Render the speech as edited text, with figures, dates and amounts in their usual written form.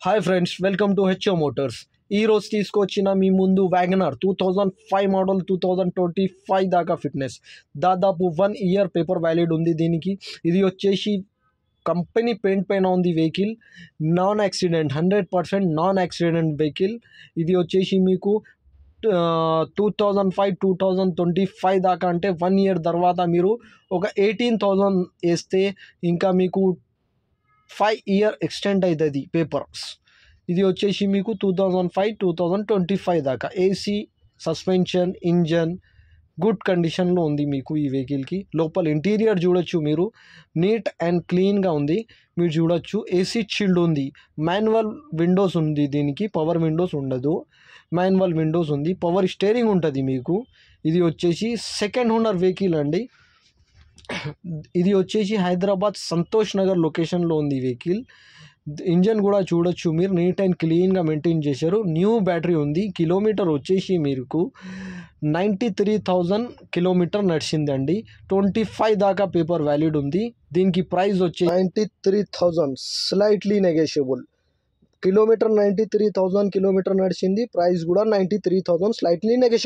Hi friends, welcome to HO Motors. ఈరోజు తీసుకొచ్చిన మీ ముందు వ్యాగనర్ 2005 మోడల్ 2025 దాకా ఫిట్నెస్, దాదాపు 1 ఇయర్ పేపర్ వ్యాలిడ్ ఉంది దీనికి. ఇది వచ్చేసి కంపెనీ పెయింట్ పైన ఉంది vehicle. Non accident, 100% non accident vehicle. ఇది వచ్చేసి మీకు 2025 దాకా, అంటే 1 ఇయర్ తర్వాత మీరు ఒక 18,000 వేస్తే ఇంకా మీకు 5 ఇయర్ ఎక్స్టెండ్ అవుతుంది పేపర్స్. ఇది వచ్చేసి మీకు 2025 దాకా. ఏసీ, సస్పెన్షన్, ఇంజన్ గుడ్ కండిషన్లో ఉంది మీకు ఈ వెహికల్కి. లోపల ఇంటీరియర్ చూడొచ్చు మీరు, నీట్ అండ్ క్లీన్గా ఉంది మీరు చూడొచ్చు. ఏసీ చిల్డ్ ఉంది, మాన్యువల్ విండోస్ ఉంది దీనికి, పవర్ విండోస్ ఉండదు. మాన్యువల్ విండోస్ ఉంది, పవర్ స్టీరింగ్ ఉంటుంది మీకు. ఇది వచ్చేసి సెకండ్ ఓనర్ వెహికల్ అండి. ఇది వచ్చేసి హైదరాబాద్ సంతోష్ నగర్ లొకేషన్లో ఉంది వెహికల్. ఇంజన్ కూడా చూడొచ్చు మీరు, నీట్ అండ్ క్లీన్గా మెయింటైన్ చేశారు. న్యూ బ్యాటరీ ఉంది. కిలోమీటర్ వచ్చేసి మీకు 93,000 కిలోమీటర్ నడిచిందండి. 25 దాకా పేపర్ వ్యాలిడ్ ఉంది. దీనికి ప్రైస్ వచ్చి 93,000, స్లైట్లీ నెగోషియబుల్. కిలోమీటర్ 93,000 కిలోమీటర్ నడిచింది. ప్రైస్ కూడా 93,000, స్లైట్లీ నెగోషియబుల్.